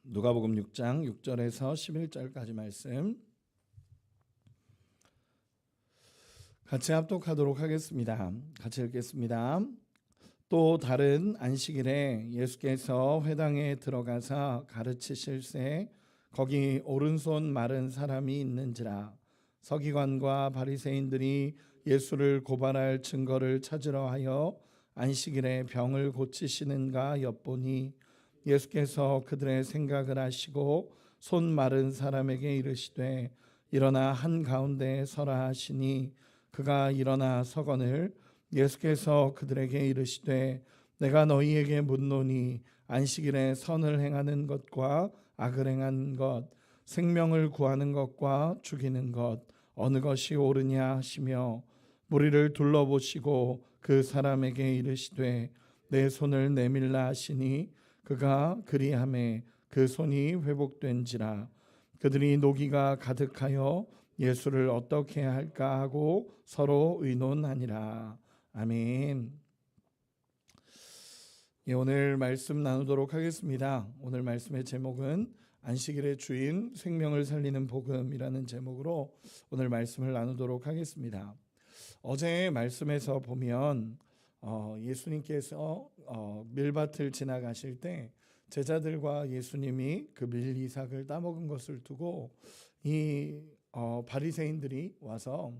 누가복음 6장 6절에서 11절까지 말씀 같이 합독하도록 하겠습니다. 같이 읽겠습니다. 또 다른 안식일에 예수께서 회당에 들어가사 가르치실새 거기 오른손 마른 사람이 있는지라. 서기관과 바리새인들이 예수를 고발할 증거를 찾으러 하여 안식일에 병을 고치시는가 엿보니 예수께서 그들의 생각을 아시고 손 마른 사람에게 이르시되 일어나 한가운데 서라 하시니 그가 일어나 서거늘 예수께서 그들에게 이르시되 내가 너희에게 묻노니 안식일에 선을 행하는 것과 악을 행하는 것 생명을 구하는 것과 죽이는 것 어느 것이 옳으냐 하시며 무리를 둘러보시고 그 사람에게 이르시되 내 손을 내밀라 하시니 그가 그리하매 그 손이 회복된지라. 그들이 노기가 가득하여 예수를 어떻게 할까 하고 서로 의논하니라. 아멘. 오늘 말씀 나누도록 하겠습니다. 오늘 말씀의 제목은 안식일의 주인 생명을 살리는 복음이라는 제목으로 오늘 말씀을 나누도록 하겠습니다. 어제 말씀에서 보면 예수님께서 밀밭을 지나가실 때 제자들과 예수님이 그 밀 이삭을 따먹은 것을 두고 이 바리새인들이 와서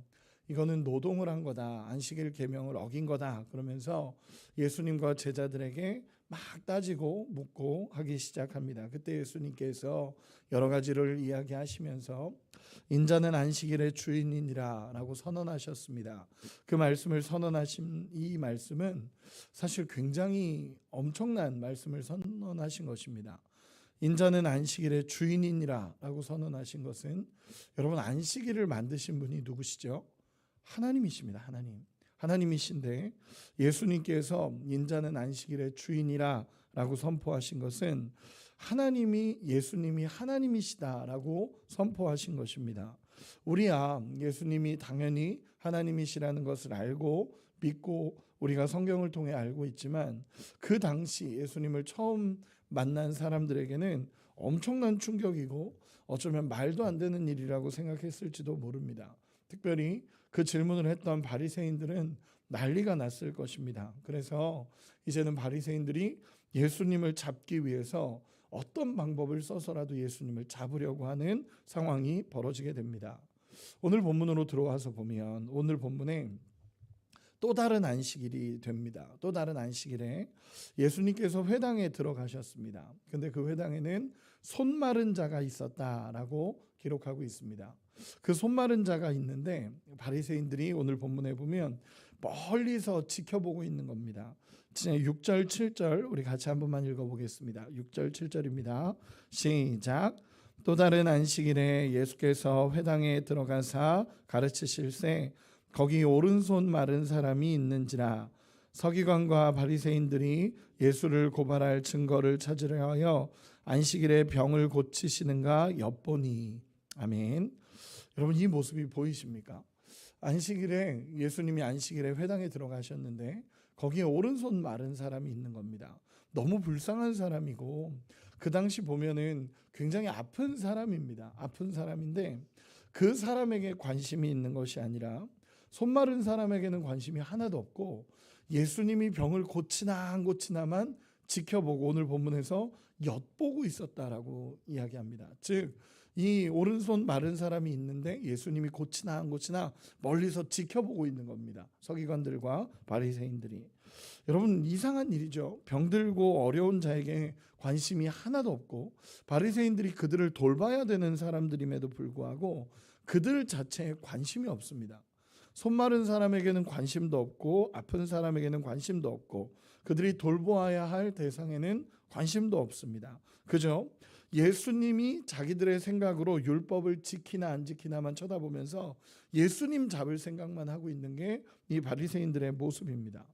이거는 노동을 한 거다, 안식일 계명을 어긴 거다 그러면서 예수님과 제자들에게 막 따지고 묻고 하기 시작합니다. 그때 예수님께서 여러 가지를 이야기하시면서 인자는 안식일의 주인이니라 라고 선언하셨습니다. 그 말씀을 선언하신 이 말씀은 사실 굉장히 엄청난 말씀을 선언하신 것입니다. 인자는 안식일의 주인이니라 라고 선언하신 것은, 여러분, 안식일을 만드신 분이 누구시죠? 하나님이십니다. 하나님이신데 예수님께서 인자는 안식일의 주인이라 라고 선포하신 것은 하나님이, 예수님이 하나님이시다라고 선포하신 것입니다. 우리야 예수님이 당연히 하나님이시라는 것을 알고 믿고 우리가 성경을 통해 알고 있지만 그 당시 예수님을 처음 만난 사람들에게는 엄청난 충격이고 어쩌면 말도 안 되는 일이라고 생각했을지도 모릅니다. 특별히 그 질문을 했던 바리새인들은 난리가 났을 것입니다. 그래서 이제는 바리새인들이 예수님을 잡기 위해서 어떤 방법을 써서라도 예수님을 잡으려고 하는 상황이 벌어지게 됩니다. 오늘 본문으로 들어와서 보면 오늘 본문에 또 다른 안식일이 됩니다. 또 다른 안식일에 예수님께서 회당에 들어가셨습니다. 근데 그 회당에는 손 마른 자가 있었다라고 기록하고 있습니다. 그 손 마른 자가 있는데 바리새인들이 오늘 본문에 보면 멀리서 지켜보고 있는 겁니다. 6절 7절 우리 같이 한 번만 읽어보겠습니다. 6절 7절입니다. 시작. 또 다른 안식일에 예수께서 회당에 들어가사 가르치실새 거기 오른손 마른 사람이 있는지라. 서기관과 바리새인들이 예수를 고발할 증거를 찾으려 하여 안식일에 병을 고치시는가 엿보니. 아멘. 여러분, 이 모습이 보이십니까? 안식일에 예수님이 안식일에 회당에 들어가셨는데 거기에 오른손 마른 사람이 있는 겁니다. 너무 불쌍한 사람이고 그 당시 보면은 굉장히 아픈 사람입니다. 아픈 사람인데 그 사람에게 관심이 있는 것이 아니라 손 마른 사람에게는 관심이 하나도 없고 예수님이 병을 고치나 안 고치나만 지켜보고 오늘 본문에서 엿보고 있었다라고 이야기합니다. 즉, 이 오른손 마른 사람이 있는데 예수님이 고치나 안 고치나 멀리서 지켜보고 있는 겁니다. 서기관들과 바리새인들이. 여러분, 이상한 일이죠. 병들고 어려운 자에게 관심이 하나도 없고 바리새인들이 그들을 돌봐야 되는 사람들임에도 불구하고 그들 자체에 관심이 없습니다. 손 마른 사람에게는 관심도 없고 아픈 사람에게는 관심도 없고 그들이 돌보아야 할 대상에는 관심도 없습니다. 그죠? 예수님이 자기들의 생각으로 율법을 지키나 안 지키나만 쳐다보면서 예수님 잡을 생각만 하고 있는 게 이 바리새인들의 모습입니다.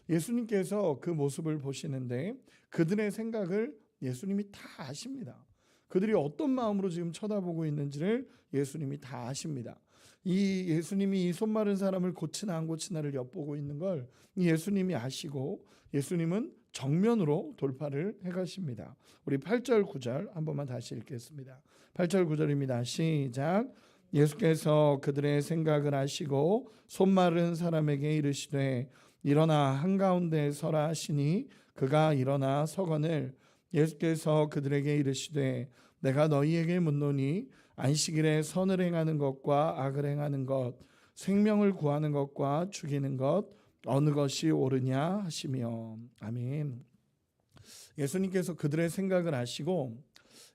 예수님께서 그 모습을 보시는데 그들의 생각을 예수님이 다 아십니다. 그들이 어떤 마음으로 지금 쳐다보고 있는지를 예수님이 다 아십니다. 이 예수님이 이 손 마른 사람을 고치나 안 고치나를 엿보고 있는 걸 예수님이 아시고 예수님은 정면으로 돌파를 해가십니다. 우리 8절 9절 한 번만 다시 읽겠습니다. 8절 9절입니다. 시작. 예수께서 그들의 생각을 아시고 손마른 사람에게 이르시되 일어나 한가운데 서라 하시니 그가 일어나 서거늘 예수께서 그들에게 이르시되 내가 너희에게 묻노니 안식일에 선을 행하는 것과 악을 행하는 것 생명을 구하는 것과 죽이는 것 어느 것이 옳으냐 하시며. 아멘. 예수님께서 그들의 생각을 아시고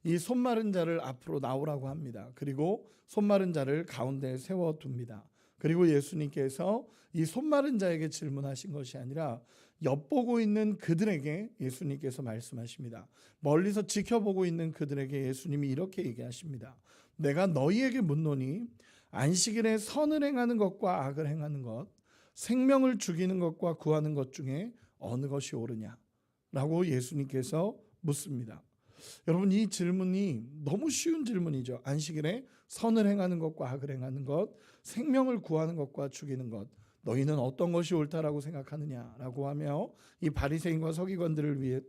이 손마른 자를 앞으로 나오라고 합니다. 그리고 손마른 자를 가운데에 세워둡니다. 그리고 예수님께서 이 손마른 자에게 질문하신 것이 아니라 엿보고 있는 그들에게 예수님께서 말씀하십니다. 멀리서 지켜보고 있는 그들에게 예수님이 이렇게 얘기하십니다. 내가 너희에게 묻노니 안식일에 선을 행하는 것과 악을 행하는 것 생명을 죽이는 것과 구하는 것 중에 어느 것이 옳으냐 라고 예수님께서 묻습니다. 여러분, 이 질문이 너무 쉬운 질문이죠. 안식일에 선을 행하는 것과 악을 행하는 것 생명을 구하는 것과 죽이는 것 너희는 어떤 것이 옳다라고 생각하느냐라고 하며 이 바리새인과 서기관들을 위해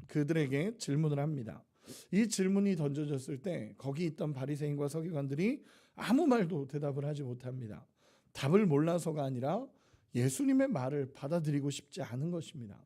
그들에게 질문을 합니다. 이 질문이 던져졌을 때 거기 있던 바리새인과 서기관들이 아무 말도 대답을 하지 못합니다. 답을 몰라서가 아니라 예수님의 말을 받아들이고 싶지 않은 것입니다.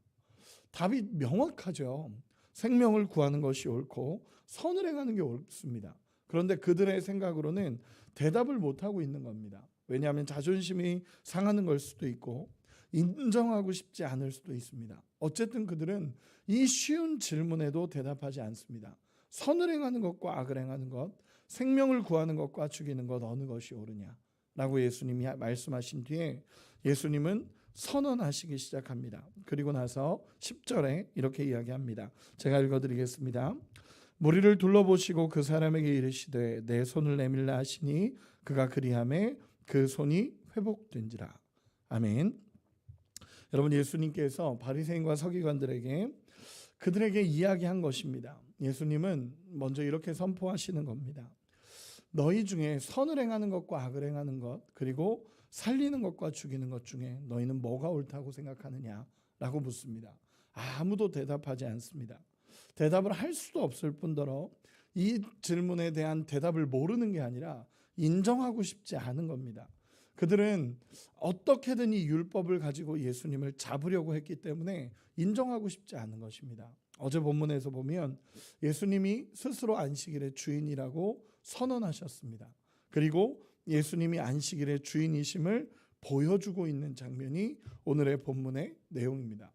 답이 명확하죠. 생명을 구하는 것이 옳고 선을 행하는 게 옳습니다. 그런데 그들의 생각으로는 대답을 못하고 있는 겁니다. 왜냐하면 자존심이 상하는 걸 수도 있고 인정하고 싶지 않을 수도 있습니다. 어쨌든 그들은 이 쉬운 질문에도 대답하지 않습니다. 선을 행하는 것과 악을 행하는 것, 생명을 구하는 것과 죽이는 것 어느 것이 옳으냐라고 예수님이 말씀하신 뒤에 예수님은 선언하시기 시작합니다. 그리고 나서 10절에 이렇게 이야기합니다. 제가 읽어드리겠습니다. 무리를 둘러보시고 그 사람에게 이르시되 내 손을 내밀라 하시니 그가 그리하매 그 손이 회복된지라. 아멘. 여러분, 예수님께서 바리새인과 서기관들에게 그들에게 이야기한 것입니다. 예수님은 먼저 이렇게 선포하시는 겁니다. 너희 중에 선을 행하는 것과 악을 행하는 것 그리고 살리는 것과 죽이는 것 중에 너희는 뭐가 옳다고 생각하느냐라고 묻습니다. 아무도 대답하지 않습니다. 대답을 할 수도 없을 뿐더러 이 질문에 대한 대답을 모르는 게 아니라 인정하고 싶지 않은 겁니다. 그들은 어떻게든 이 율법을 가지고 예수님을 잡으려고 했기 때문에 인정하고 싶지 않은 것입니다. 어제 본문에서 보면 예수님이 스스로 안식일의 주인이라고 선언하셨습니다. 그리고 예수님이 안식일의 주인이심을 보여주고 있는 장면이 오늘의 본문의 내용입니다.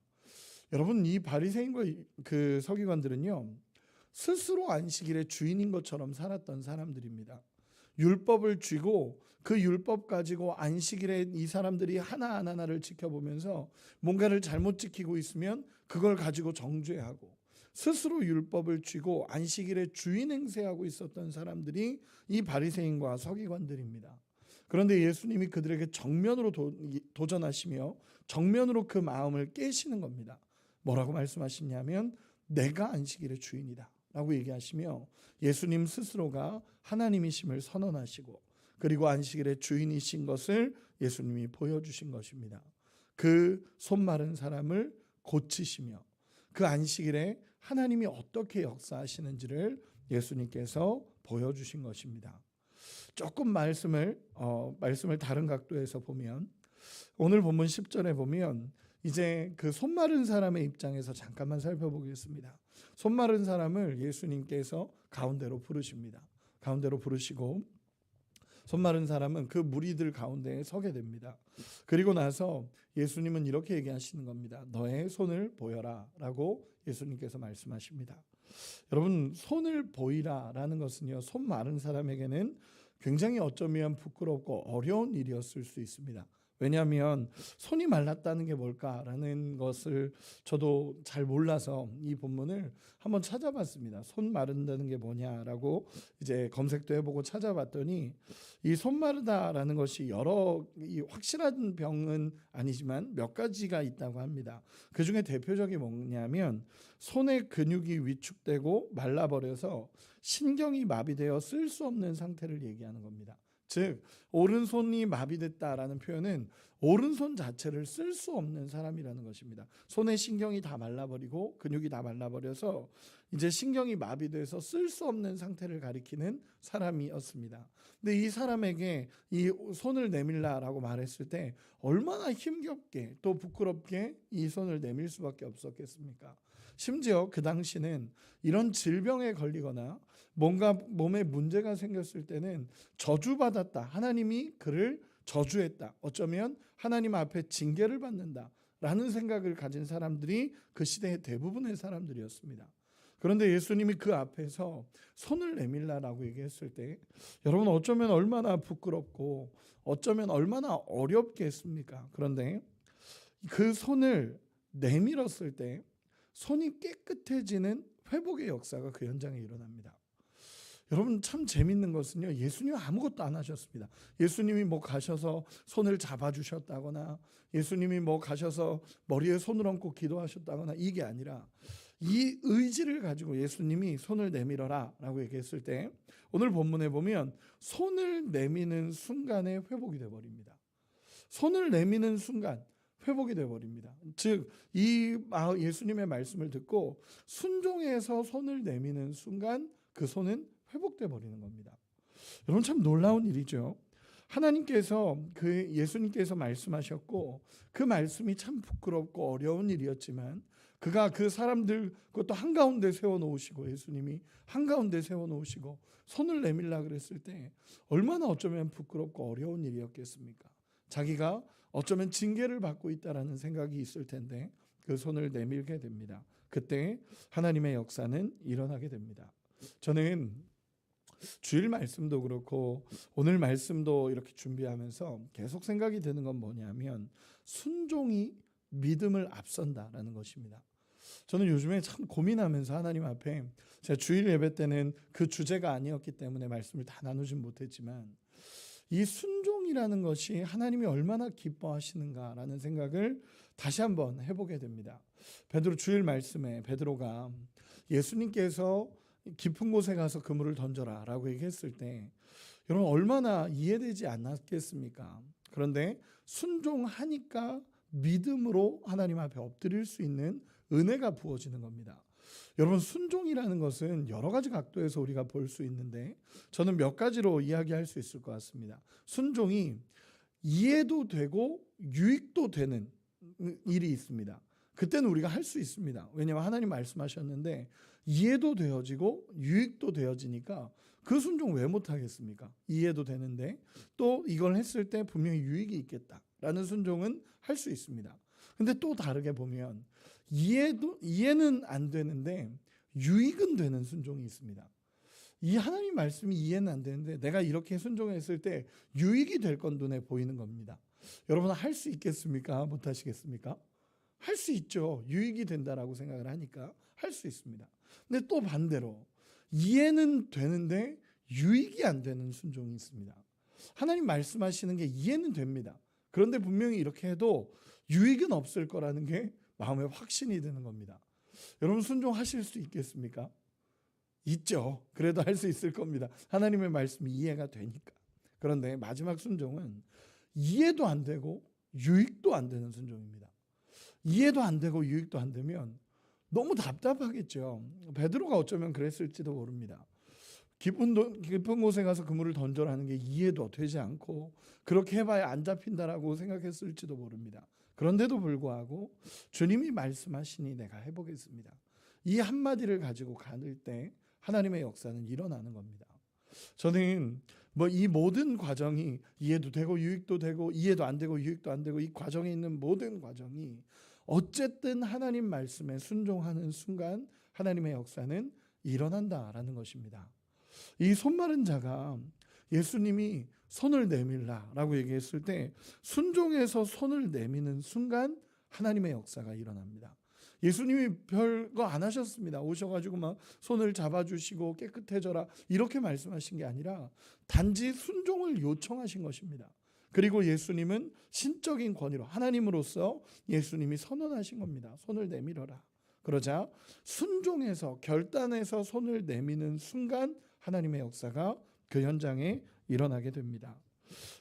여러분, 이 바리새인과 그 서기관들은요, 스스로 안식일의 주인인 것처럼 살았던 사람들입니다. 율법을 쥐고 그 율법 가지고 안식일에 이 사람들이 하나하나를 지켜보면서 뭔가를 잘못 지키고 있으면 그걸 가지고 정죄하고 스스로 율법을 쥐고 안식일의 주인 행세하고 있었던 사람들이 이 바리새인과 서기관들입니다. 그런데 예수님이 그들에게 정면으로 도전하시며 정면으로 그 마음을 깨시는 겁니다. 뭐라고 말씀하시냐면 내가 안식일의 주인이다 라고 얘기하시며 예수님 스스로가 하나님이심을 선언하시고 그리고 안식일의 주인이신 것을 예수님이 보여주신 것입니다. 그 손마른 사람을 고치시며 그 안식일에 하나님이 어떻게 역사하시는지를 예수님께서 보여주신 것입니다. 조금 말씀을 다른 각도에서 보면 오늘 본문 10절에 보면 이제 그 손마른 사람의 입장에서 잠깐만 살펴보겠습니다. 손마른 사람을 예수님께서 가운데로 부르십니다. 가운데로 부르시고 손마른 사람은 그 무리들 가운데에 서게 됩니다. 그리고 나서 예수님은 이렇게 얘기하시는 겁니다. 너의 손을 보여라 라고 예수님께서 말씀하십니다. 여러분, 손을 보이라라는 것은요, 손 마른 사람에게는 굉장히 어쩌면 부끄럽고 어려운 일이었을 수 있습니다. 왜냐하면 손이 말랐다는 게 뭘까라는 것을 저도 잘 몰라서 이 본문을 한번 찾아봤습니다. 손 마른다는 게 뭐냐라고 이제 검색도 해보고 찾아봤더니 이 손 마르다라는 것이 여러 확실한 병은 아니지만 몇 가지가 있다고 합니다. 그 중에 대표적인 뭐냐면 손의 근육이 위축되고 말라버려서 신경이 마비되어 쓸 수 없는 상태를 얘기하는 겁니다. 즉 오른손이 마비됐다라는 표현은 오른손 자체를 쓸 수 없는 사람이라는 것입니다. 손의 신경이 다 말라버리고 근육이 다 말라버려서 이제 신경이 마비돼서 쓸 수 없는 상태를 가리키는 사람이었습니다. 근데 이 사람에게 이 손을 내밀라라고 말했을 때 얼마나 힘겹게 또 부끄럽게 이 손을 내밀 수밖에 없었겠습니까? 심지어 그 당시는 이런 질병에 걸리거나 뭔가 몸에 문제가 생겼을 때는 저주받았다. 하나님이 그를 저주했다. 어쩌면 하나님 앞에 징계를 받는다. 라는 생각을 가진 사람들이 그 시대의 대부분의 사람들이었습니다. 그런데 예수님이 그 앞에서 손을 내밀라라고 얘기했을 때 여러분 어쩌면 얼마나 부끄럽고 어쩌면 얼마나 어렵겠습니까? 그런데 그 손을 내밀었을 때 손이 깨끗해지는 회복의 역사가 그 현장에 일어납니다. 여러분 참 재밌는 것은요, 예수님은 아무것도 안 하셨습니다. 예수님이 뭐 가셔서 손을 잡아주셨다거나 예수님이 뭐 가셔서 머리에 손을 얹고 기도하셨다거나 이게 아니라 이 의지를 가지고 예수님이 손을 내밀어라 라고 얘기했을 때 오늘 본문에 보면 손을 내미는 순간에 회복이 되어버립니다. 손을 내미는 순간 회복이 되어버립니다. 즉 이 예수님의 말씀을 듣고 순종해서 손을 내미는 순간 그 손은 회복돼 버리는 겁니다. 여러분 참 놀라운 일이죠. 하나님께서 그 예수님께서 말씀하셨고 그 말씀이 참 부끄럽고 어려운 일이었지만 그가 그 사람들 그것도 한가운데 세워놓으시고 예수님이 한가운데 세워놓으시고 손을 내밀라 그랬을 때 얼마나 어쩌면 부끄럽고 어려운 일이었겠습니까? 자기가 어쩌면 징계를 받고 있다라는 생각이 있을 텐데 그 손을 내밀게 됩니다. 그때 하나님의 역사는 일어나게 됩니다. 저는 주일 말씀도 그렇고 오늘 말씀도 이렇게 준비하면서 계속 생각이 드는 건 뭐냐면 순종이 믿음을 앞선다라는 것입니다. 저는 요즘에 참 고민하면서 하나님 앞에 제가 주일 예배 때는 그 주제가 아니었기 때문에 말씀을 다 나누진 못했지만 이 순종이라는 것이 하나님이 얼마나 기뻐하시는가라는 생각을 다시 한번 해보게 됩니다. 베드로 주일 말씀에 베드로가 예수님께서 깊은 곳에 가서 그물을 던져라 라고 얘기했을 때 여러분 얼마나 이해되지 않았겠습니까? 그런데 순종하니까 믿음으로 하나님 앞에 엎드릴 수 있는 은혜가 부어지는 겁니다. 여러분 순종이라는 것은 여러 가지 각도에서 우리가 볼 수 있는데 저는 몇 가지로 이야기할 수 있을 것 같습니다. 순종이 이해도 되고 유익도 되는 일이 있습니다. 그때는 우리가 할 수 있습니다. 왜냐하면 하나님 말씀하셨는데 이해도 되어지고 유익도 되어지니까 그 순종 왜 못하겠습니까? 이해도 되는데 또 이걸 했을 때 분명히 유익이 있겠다라는 순종은 할 수 있습니다. 근데 또 다르게 보면 이해는 안 되는데 유익은 되는 순종이 있습니다. 이 하나님 말씀이 이해는 안 되는데 내가 이렇게 순종했을 때 유익이 될 건 눈에 보이는 겁니다. 여러분 할 수 있겠습니까? 못 하시겠습니까? 할 수 있죠. 유익이 된다라고 생각을 하니까 할 수 있습니다. 근데 또 반대로 이해는 되는데 유익이 안 되는 순종이 있습니다. 하나님 말씀하시는 게 이해는 됩니다. 그런데 분명히 이렇게 해도 유익은 없을 거라는 게 마음에 확신이 드는 겁니다. 여러분 순종하실 수 있겠습니까? 있죠. 그래도 할 수 있을 겁니다. 하나님의 말씀이 이해가 되니까. 그런데 마지막 순종은 이해도 안 되고 유익도 안 되는 순종입니다. 이해도 안 되고 유익도 안 되면 너무 답답하겠죠. 베드로가 어쩌면 그랬을지도 모릅니다. 깊은 곳에 가서 그물을 던져라는 게 이해도 되지 않고 그렇게 해봐야 안 잡힌다라고 생각했을지도 모릅니다. 그런데도 불구하고 주님이 말씀하시니 내가 해보겠습니다. 이 한마디를 가지고 가는 때 하나님의 역사는 일어나는 겁니다. 저는 이 모든 과정이 이해도 되고 유익도 되고 이해도 안 되고 유익도 안 되고 이 과정에 있는 모든 과정이 어쨌든 하나님 말씀에 순종하는 순간 하나님의 역사는 일어난다라는 것입니다. 이 손마른 자가 예수님이 손을 내밀라라고 얘기했을 때 순종해서 손을 내미는 순간 하나님의 역사가 일어납니다. 예수님이 별거 안 하셨습니다. 오셔가지고 막 손을 잡아주시고 깨끗해져라 이렇게 말씀하신 게 아니라 단지 순종을 요청하신 것입니다. 그리고 예수님은 신적인 권위로 하나님으로서 예수님이 선언하신 겁니다. 손을 내밀어라. 그러자 순종해서 결단해서 손을 내미는 순간 하나님의 역사가 그 현장에 일어나게 됩니다.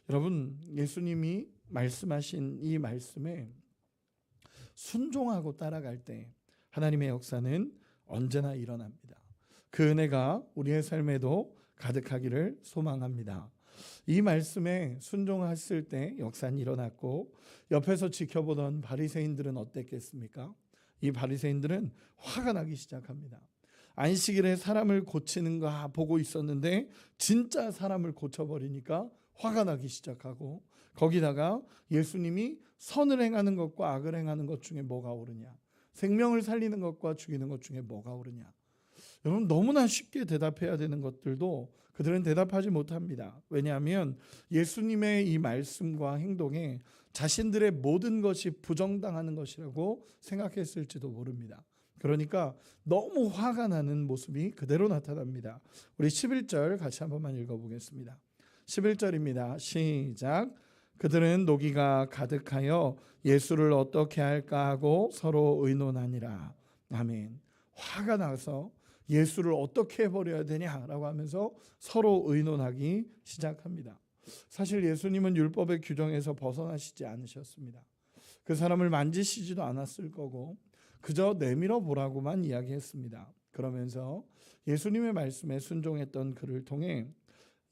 여러분, 예수님이 말씀하신 이 말씀에 순종하고 따라갈 때 하나님의 역사는 언제나 일어납니다. 그 은혜가 우리의 삶에도 가득하기를 소망합니다. 이 말씀에 순종했을 때 역사는 일어났고, 옆에서 지켜보던 바리새인들은 어땠겠습니까? 이 바리새인들은 화가 나기 시작합니다. 안식일에 사람을 고치는가 보고 있었는데 진짜 사람을 고쳐버리니까 화가 나기 시작하고, 거기다가 예수님이 선을 행하는 것과 악을 행하는 것 중에 뭐가 옳으냐, 생명을 살리는 것과 죽이는 것 중에 뭐가 옳으냐. 여러분, 너무나 쉽게 대답해야 되는 것들도 그들은 대답하지 못합니다. 왜냐하면 예수님의 이 말씀과 행동에 자신들의 모든 것이 부정당하는 것이라고 생각했을지도 모릅니다. 그러니까 너무 화가 나는 모습이 그대로 나타납니다. 우리 11절 같이 한 번만 읽어보겠습니다. 11절입니다. 시작. 그들은 노기가 가득하여 예수를 어떻게 할까 하고 서로 의논하니라. 아멘. 화가 나서 예수를 어떻게 해버려야 되냐라고 하면서 서로 의논하기 시작합니다. 사실 예수님은 율법의 규정에서 벗어나시지 않으셨습니다. 그 사람을 만지시지도 않았을 거고 그저 내밀어 보라고만 이야기했습니다. 그러면서 예수님의 말씀에 순종했던 그를 통해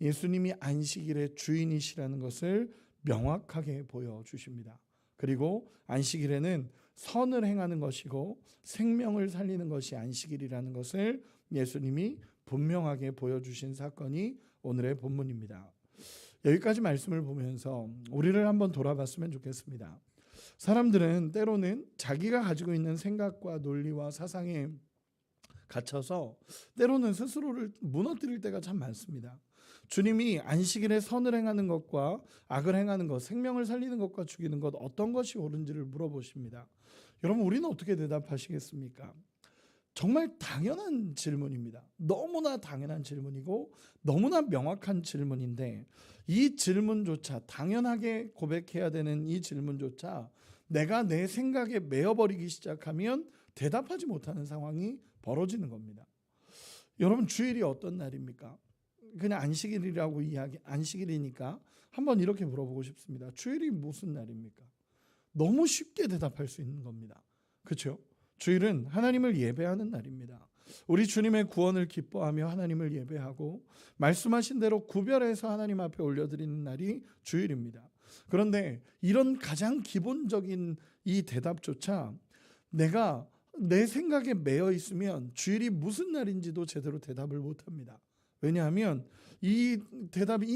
예수님이 안식일의 주인이시라는 것을 명확하게 보여주십니다. 그리고 안식일에는 선을 행하는 것이고 생명을 살리는 것이 안식일이라는 것을 예수님이 분명하게 보여주신 사건이 오늘의 본문입니다. 여기까지 말씀을 보면서 우리를 한번 돌아봤으면 좋겠습니다. 사람들은 때로는 자기가 가지고 있는 생각과 논리와 사상에 갇혀서 때로는 스스로를 무너뜨릴 때가 참 많습니다. 주님이 안식일에 선을 행하는 것과 악을 행하는 것, 생명을 살리는 것과 죽이는 것, 어떤 것이 옳은지를 물어보십니다. 여러분, 우리는 어떻게 대답하시겠습니까? 정말 당연한 질문입니다. 너무나 당연한 질문이고 너무나 명확한 질문인데, 이 질문조차, 당연하게 고백해야 되는 이 질문조차 내가 내 생각에 매여버리기 시작하면 대답하지 못하는 상황이 벌어지는 겁니다. 여러분, 주일이 어떤 날입니까? 그냥 안식일이라고 안식일이니까 한번 이렇게 물어보고 싶습니다. 주일이 무슨 날입니까? 너무 쉽게 대답할 수 있는 겁니다. 그렇죠? 주일은 하나님을 예배하는 날입니다. 우리 주님의 구원을 기뻐하며 하나님을 예배하고 말씀하신 대로 구별해서 하나님 앞에 올려드리는 날이 주일입니다. 그런데 이런 가장 기본적인 이 대답조차 내가 내 생각에 매여 있으면 주일이 무슨 날인지도 제대로 대답을 못합니다. 왜냐하면 이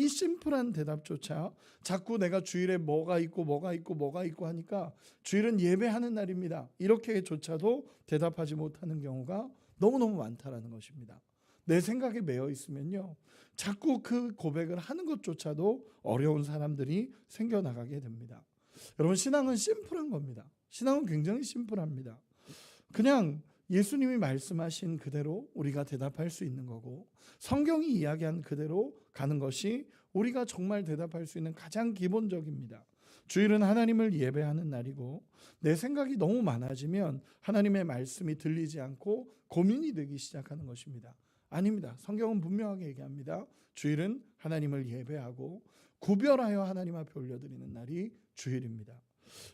심플한 대답조차 자꾸 내가 주일에 뭐가 있고 하니까 주일은 예배하는 날입니다, 이렇게조차도 대답하지 못하는 경우가 너무너무 많다라는 것입니다. 내 생각에 매여 있으면요, 자꾸 그 고백을 하는 것조차도 어려운 사람들이 생겨나가게 됩니다. 여러분, 신앙은 심플한 겁니다. 신앙은 굉장히 심플합니다. 그냥 예수님이 말씀하신 그대로 우리가 대답할 수 있는 거고, 성경이 이야기한 그대로 가는 것이 우리가 정말 대답할 수 있는 가장 기본적입니다. 주일은 하나님을 예배하는 날이고, 내 생각이 너무 많아지면 하나님의 말씀이 들리지 않고 고민이 되기 시작하는 것입니다. 아닙니다. 성경은 분명하게 얘기합니다. 주일은 하나님을 예배하고 구별하여 하나님 앞에 올려드리는 날이 주일입니다.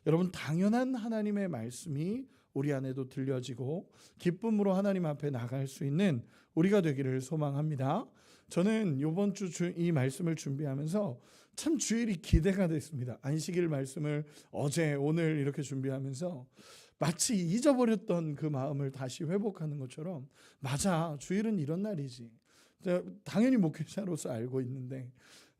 여러분, 당연한 하나님의 말씀이 우리 안에도 들려지고 기쁨으로 하나님 앞에 나갈 수 있는 우리가 되기를 소망합니다. 저는 이번 주 이 말씀을 준비하면서 참 주일이 기대가 됐습니다. 안식일 말씀을 어제 오늘 이렇게 준비하면서 마치 잊어버렸던 그 마음을 다시 회복하는 것처럼, 맞아, 주일은 이런 날이지, 당연히 목회자로서 알고 있는데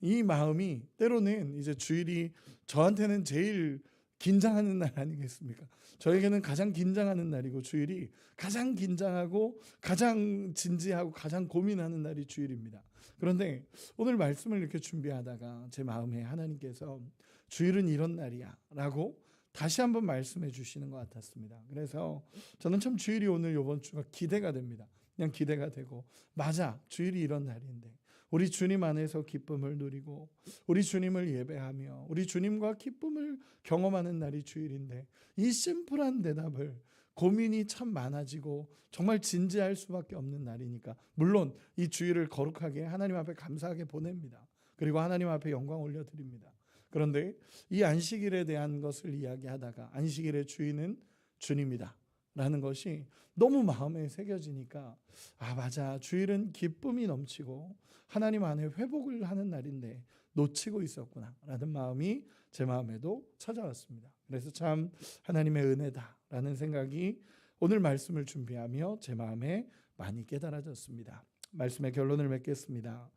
이 마음이 때로는 이제 주일이 저한테는 제일 긴장하는 날 아니겠습니까? 저에게는 가장 긴장하는 날이고, 주일이 가장 긴장하고 가장 진지하고 가장 고민하는 날이 주일입니다. 그런데 오늘 말씀을 이렇게 준비하다가 제 마음에 하나님께서 주일은 이런 날이야 라고 다시 한번 말씀해 주시는 것 같았습니다. 그래서 저는 참 주일이 오늘 이번 주가 기대가 됩니다. 그냥 기대가 되고, 맞아, 주일이 이런 날인데 우리 주님 안에서 기쁨을 누리고 우리 주님을 예배하며 우리 주님과 기쁨을 경험하는 날이 주일인데, 이 심플한 대답을 고민이 참 많아지고 정말 진지할 수밖에 없는 날이니까, 물론 이 주일을 거룩하게 하나님 앞에 감사하게 보냅니다. 그리고 하나님 앞에 영광 올려드립니다. 그런데 이 안식일에 대한 것을 이야기하다가 안식일의 주인은 주님이다 라는 것이 너무 마음에 새겨지니까 맞아, 주일은 기쁨이 넘치고 하나님 안에 회복을 하는 날인데 놓치고 있었구나 라는 마음이 제 마음에도 찾아왔습니다. 그래서 참 하나님의 은혜다 라는 생각이 오늘 말씀을 준비하며 제 마음에 많이 깨달아졌습니다. 말씀의 결론을 맺겠습니다.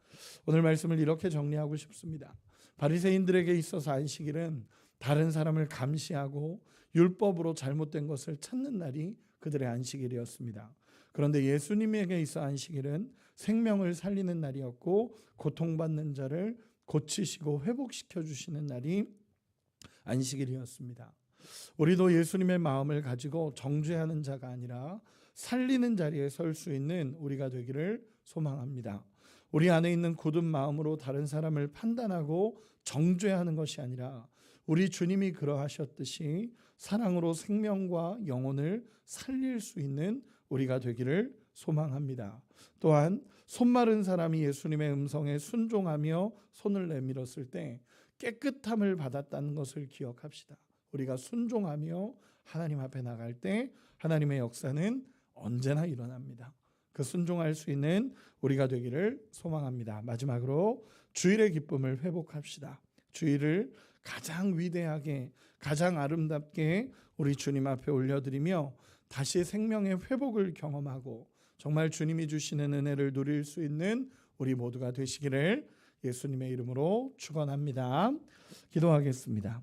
오늘 말씀을 이렇게 정리하고 싶습니다. 바리새인들에게 있어서 안식일은 다른 사람을 감시하고 율법으로 잘못된 것을 찾는 날이 그들의 안식일이었습니다. 그런데 예수님에게 있어 안식일은 생명을 살리는 날이었고 고통받는 자를 고치시고 회복시켜 주시는 날이 안식일이었습니다. 우리도 예수님의 마음을 가지고 정죄하는 자가 아니라 살리는 자리에 설 수 있는 우리가 되기를 소망합니다. 우리 안에 있는 굳은 마음으로 다른 사람을 판단하고 정죄하는 것이 아니라 우리 주님이 그러하셨듯이 사랑으로 생명과 영혼을 살릴 수 있는 우리가 되기를 소망합니다. 또한 손 마른 사람이 예수님의 음성에 순종하며 손을 내밀었을 때 깨끗함을 받았다는 것을 기억합시다. 우리가 순종하며 하나님 앞에 나갈 때 하나님의 역사는 언제나 일어납니다. 그 순종할 수 있는 우리가 되기를 소망합니다. 마지막으로 주일의 기쁨을 회복합시다. 주일을 가장 위대하게 가장 아름답게 우리 주님 앞에 올려드리며 다시 생명의 회복을 경험하고 정말 주님이 주시는 은혜를 누릴 수 있는 우리 모두가 되시기를 예수님의 이름으로 축원합니다. 기도하겠습니다.